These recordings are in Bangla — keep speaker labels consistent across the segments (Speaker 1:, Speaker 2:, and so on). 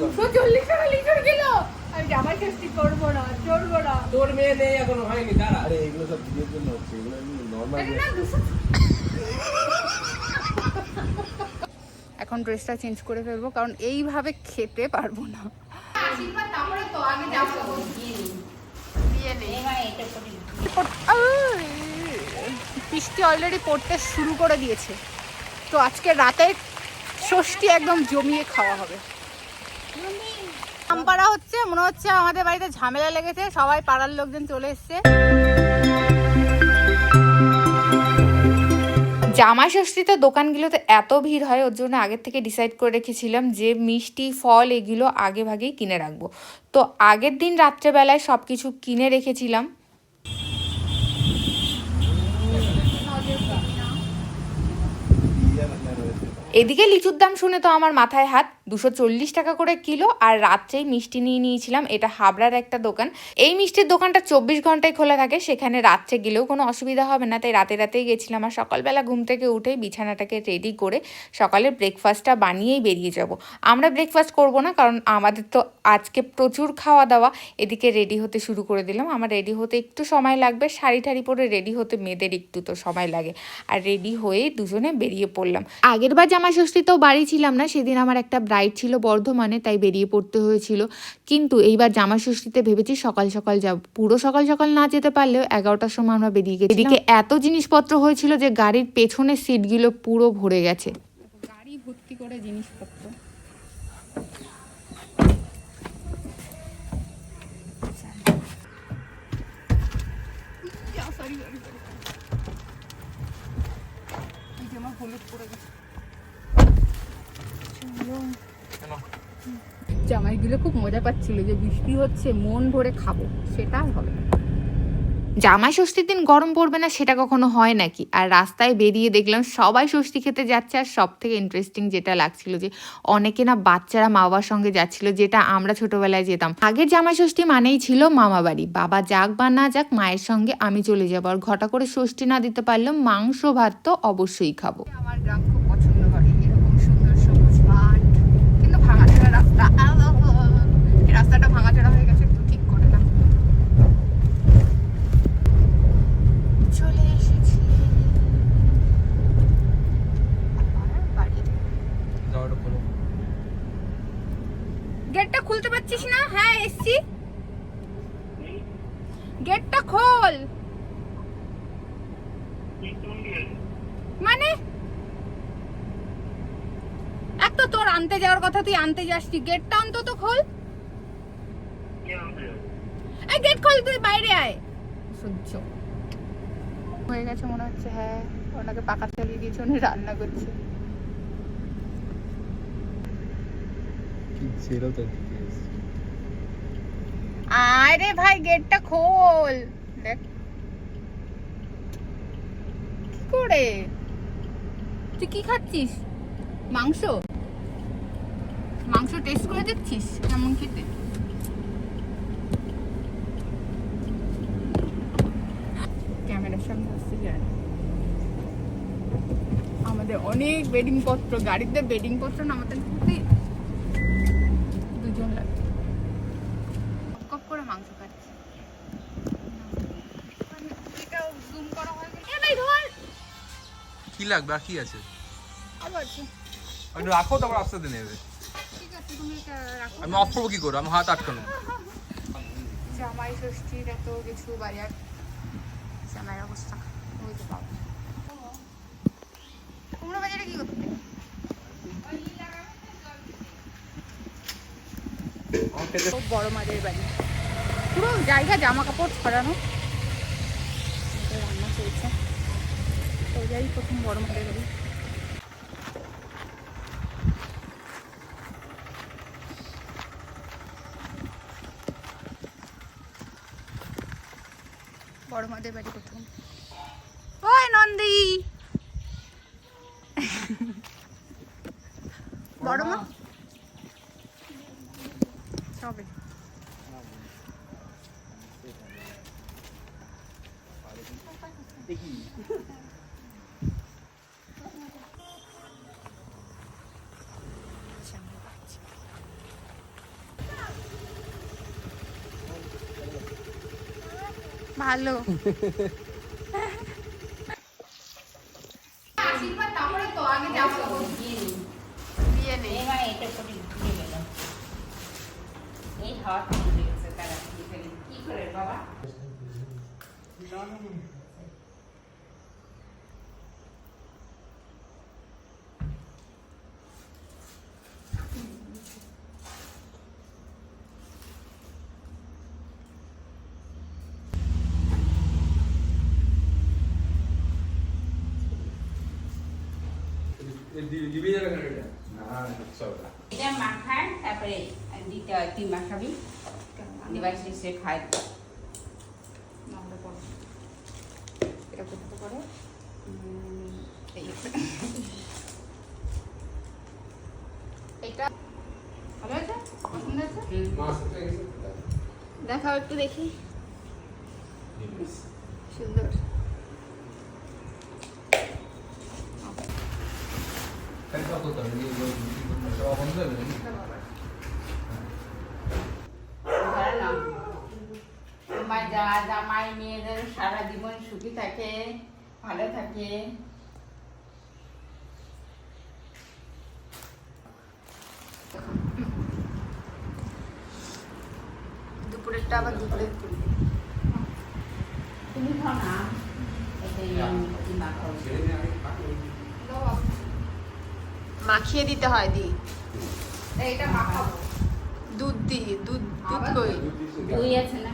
Speaker 1: 240 টাকা লিটার কিলো। আমি জামাই ষষ্ঠী করবো না, চড়বো না।
Speaker 2: তোর মেয়ে নেই এখনো হয়নি, দাঁড়া।
Speaker 3: আরে এগুলো সব ভিডিওর জন্য হচ্ছে, এগুলো এমনি নর্মাল।
Speaker 1: এখন ড্রেসটা চেঞ্জ করে ফেলবো, কারণ এইভাবে খেতে পারবো না। আশীর্বাদ তারপরে তো আগে যাবো দিয়ে নেই। বৃষ্টি অলরেডি পড়তে শুরু করে দিয়েছে, তো আজকে রাতে ষষ্ঠী একদম জমিয়ে খাওয়া হবে। আমপাড়া হচ্ছে, মনে হচ্ছে আমাদের বাড়িতে ঝামেলা লেগেছে, সবাই পাড়ার লোকজন চলে এসছে। জামাই ষষ্ঠীতে দোকানগুলোতে এত ভিড় হয়, ওর জন্য আগের থেকে ডিসাইড করে রেখেছিলাম যে মিষ্টি ফল এগুলো আগে ভাগেই কিনে রাখবো। তো আগের দিন রাত্রেবেলায় সব কিছু কিনে রেখেছিলাম। এদিকে লিচুর দাম শুনে তো আমার মাথায় হাত, 240 টাকা করে কিলো। আর রাত্রেই মিষ্টি নিয়ে নিয়েছিলাম, এটা হাবড়ার একটা দোকান। এই মিষ্টির দোকানটা 24 ঘন্টায় খোলা থাকে, সেখানে রাত্রে গেলেও কোনো অসুবিধা হবে না, তাই রাতেই গেছিলাম। আর সকালবেলা ঘুম থেকে উঠেই বিছানাটাকে রেডি করে সকালের ব্রেকফাস্টটা বানিয়েই বেরিয়ে যাব। আমরা ব্রেকফাস্ট করব না, কারণ আমাদের তো আজকে প্রচুর খাওয়া দাওয়া। এদিকে রেডি হতে শুরু করে দিলাম। আমার রেডি হতে একটু সময় লাগবে, শাড়ি ঠাড়ি পরে রেডি হতে মেয়েদের একটু তো সময় লাগে। আর রেডি হয়েই দুজনে বেরিয়ে পড়লাম। আগের বার জামাই ষষ্ঠীতেও বাড়ি ছিলাম না, সেদিন আমার একটা ব্রাইড ছিল বর্ধমানে, তাই বেরিয়ে পড়তে হয়েছিল। কিন্তু এইবার জামাই ষষ্ঠীতে ভেবেছি সকাল সকাল যাব। পুরো সকাল সকাল না যেতে পারলেও 11টার সময় আমরা বেরিয়ে গেছি। এদিকে এত জিনিসপত্র হয়েছিল যে গাড়ির পেছনের সিটগুলো পুরো ভরে গেছে, গাড়ি ভর্তি করে জিনিসপত্র। হলুদ পড়ে গেছে। জামাইগুলো খুব মজা পাচ্ছিল যে বৃষ্টি হচ্ছে, মন ভরে খাবো, সেটা হবে না। জামাই ষষ্ঠীর দিন গরম পড়বে না সেটা কখনো হয় নাকি? আর রাস্তায় বেরিয়ে দেখলাম সবাই ষষ্ঠী খেতে যাচ্ছে। আর সব থেকে ইন্টারেস্টিং যেটা লাগছিল যে অনেকে না বাচ্চারা মা বাবার সঙ্গে যাচ্ছিল, যেটা আমরা ছোটবেলায় যেতাম। আগের জামাই ষষ্ঠী মানেই ছিল মামা বাড়ি, বাবা যাক বা না যাক মায়ের সঙ্গে আমি চলে যাবো। আর ঘটা করে ষষ্ঠী না দিতে পারলেও মাংস ভাত তো অবশ্যই খাবো। আমার গ্রাম খুব পছন্দ করে, এরকম সুন্দর সবুজ মাঠ, কিন্তু ভাঙাচোরা রাস্তা। এই রাস্তাটা ভাঙাচোরা হয়ে গেছে, একটু ঠিক করে না। চলে এসেছি গেটটা খুলতে পারছিস না? হ্যাঁ এসছি, গেটটা খোল। মানে এক তো তোর আনতে যাওয়ার কথা, তুই আনতে যাসনি, গেটটা অন্তত খোল। এই গেট খোল, তুই বাইরে আয়। সহ্য হয়ে গেছে মনে হচ্ছে। হ্যাঁ, ওনাকে পাকা চালিয়ে দিয়েছে, উনি রান্না করছে। আরে ভাই গেটটা খোল। দেখ কি করে, তুই কি খাচ্ছিস? মাংস? মাংস টেস্ট করে দেখছিস কেমন খেতে? ক্যামেরার সামনে আসতে যায় না। আমাদের অনেক বেডিং পত্র, গাড়িতে বেডিং পত্র নামাতে দুজন লাগবে। কপ করে মাংস খাচ্ছি।
Speaker 2: কি লাগবে আর কি আছে?
Speaker 1: আবার
Speaker 2: আমি রাখো, তারপর আস্তে আস্তে নেবে।
Speaker 1: ঠিক আছে, তুমি এটা রাখো।
Speaker 2: আমি অফ করবো কি করে? আমার হাত আটকানো।
Speaker 1: জামাই ষষ্ঠীর এত কিছু বাজার, জামাইয়ের অবস্থা বুঝতে পারবো। কুমড়ো বাজারে কি করতে? বড় মাদের বাড়ি, পুরো জায়গা জামা কাপড় ছড়ানো, রান্না চলছে। তো যাই প্রথম বড় মাদের বাড়ি। বড় মাদের বাড়ি প্রথম। ওই নন্দী, বড় মা সবে ভালো আশীর্বাদ তারপরে তো আগে যাবো বিয়ে নেই
Speaker 4: এবার এটা করে ঢুকে গেল এই হাওয়া ঢুকে গেছে তারা কি করে বাবা
Speaker 2: দিবি যাবে কেন এটা?
Speaker 4: এটা মাখায় তারপরে দিতে হয় তুই মাখাবি দিবার শেষে খায়
Speaker 1: এটা করতে পারে এটা ভালো আছে পছন্দ আছে দেখাও একটু দেখি সুন্দর
Speaker 4: তোমার যা জামাই মেয়েদের সারা জীবন সুখী থাকে ভালো থাকে
Speaker 1: দুপুরেরটা আবার দুপুরে
Speaker 4: তুমি খাও না এটাই আমি মাখাও
Speaker 1: মাখিয়ে দিতে হয় দি
Speaker 4: এইটা মাখাবো
Speaker 1: দুধ দিয়ে দুধ দুধ কই
Speaker 4: দই আছে না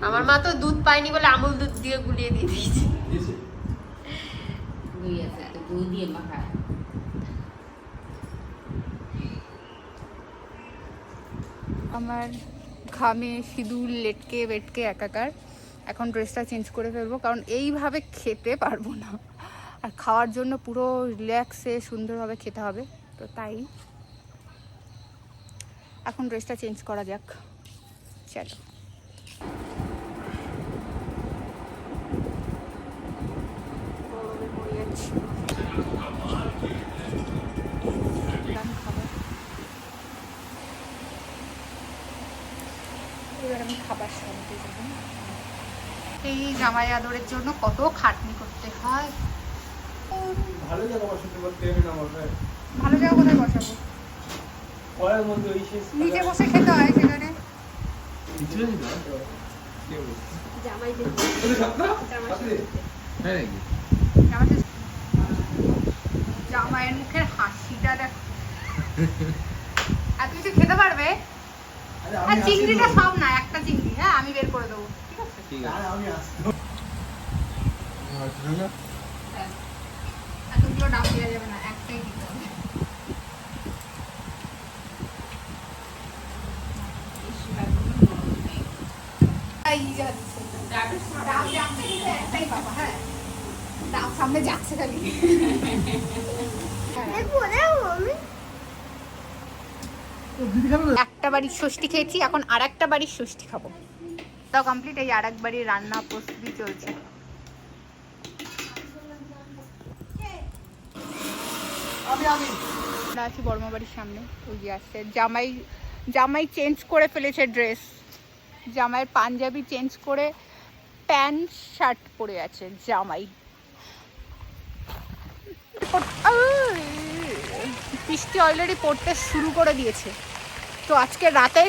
Speaker 1: আমার মা তো দুধ পায়নি বলে আমুল দুধ দিয়ে গুলিয়ে দিয়ে দিয়েছে
Speaker 4: দই আছে তো দই দিয়ে মাখায়
Speaker 1: আমার ঘামে সিঁদুর লেটকে বেটকে একাকার এখন ড্রেসটা চেঞ্জ করে ফেলবো কারণ এইভাবে খেতে পারবো না আর খাওয়ার জন্য পুরো রিল্যাক্সে সুন্দরভাবে খেতে হবে তো তাই এখন ড্রেসটা চেঞ্জ করা যাক চলো এবার আমি খাবার সামনে যাবো এই জামাই আদরের জন্য কত খাটনি করতে হয়
Speaker 3: ভালো জায়গা বসাতে পারতে আমি না বসায়
Speaker 1: ভালো জায়গা কোথায় বসাবো
Speaker 3: পরের মধ্যে ওই শেষ
Speaker 1: নিচে বসে খেতে হয় সেখানে
Speaker 3: জামাই
Speaker 2: হ্যাঁ নাকি
Speaker 1: আমাদের জামাইয়ের মুখের হাসিটা দেখো আর কিছু খেতে পারবে আর চিংড়িটা সব না একটা চিংড়ি হ্যাঁ আমি বের করে দেবো ঠিক আছে
Speaker 2: ঠিক আছে
Speaker 3: আমি আসতো
Speaker 1: এতগুলো ডাব দেওয়া যাবে না একটাই দিতে হবে এই যাচ্ছে ডাব যাচ্ছে কিন্তু একটাই পাবা হ্যাঁ ডাব সামনে যাচ্ছে খালি একটা বাড়ির ষষ্ঠী খেয়েছি এখন আর একটা বাড়ির ষষ্ঠী খাবো তাও কমপ্লিট এই আর এক বাড়ির রান্না প্রস্তুতি চলছে আমরা আছি বর্মা বাড়ির সামনে ওই যে আসছে জামাই জামাই চেঞ্জ করে ফেলেছে ড্রেস জামাইয়ের পাঞ্জাবি চেঞ্জ করে প্যান্ট শার্ট পরে আছে জামাই বৃষ্টি অলরেডি পড়তে শুরু করে দিয়েছে তো আজকে রাতে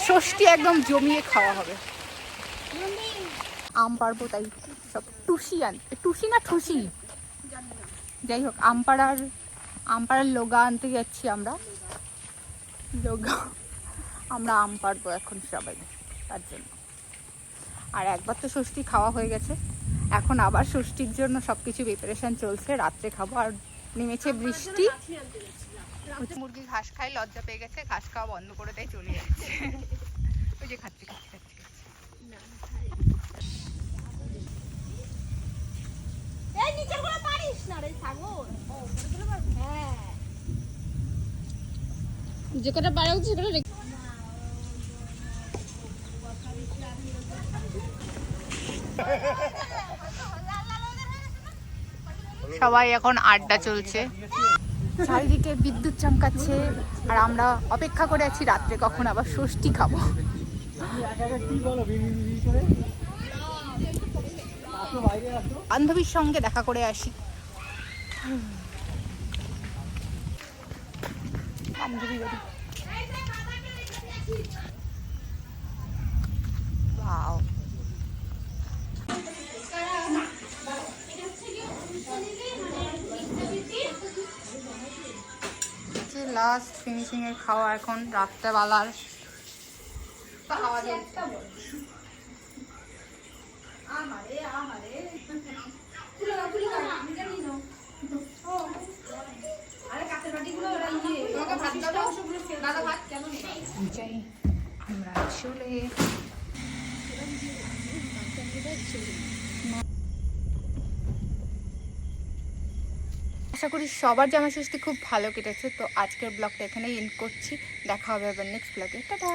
Speaker 1: ষষ্ঠী একদম জমিয়ে খাওয়া হবে আম পারবো তাই সব টুসি আনতে টুসি না ঠুসি যাই হোক আমপাড়ার লগা আনতে যাচ্ছি আমরা আমরা আম পারবো এখন সবাই তার জন্য আর একবার তো ষষ্ঠী খাওয়া হয়ে গেছে এখন আবার ষষ্ঠীর জন্য সব কিছু প্রিপারেশন চলছে রাত্রে খাবো আর নেমেছে বৃষ্টি মুরগি ঘাস খাই লজ্জা পেয়ে গেছে ঘাস খাওয়া বন্ধ করে দেয় চলে যাচ্ছে ওই যে খাচ্ছি যে কটা পারা উচিত সেটা সবাই এখন আড্ডা চলছে চারিদিকে বিদ্যুৎ চমকাচ্ছে আর আমরা অপেক্ষা করে আছি রাত্রে কখন আবার ষষ্ঠী খাবো বান্ধবীর সঙ্গে দেখা করে আসি। বান্ধবী বাড়ি। Wow. লাস্ট ফিনিশিং এর খাওয়া এখন রাত্রেবেলার। আমরা চলে আশা করি সবার জামা ষষ্ঠী খুব ভালো কেটেছে। তো আজকের ব্লগটা এখানেই এন্ড করছি। দেখা হবে আবার নেক্সট ব্লগে। টাটা।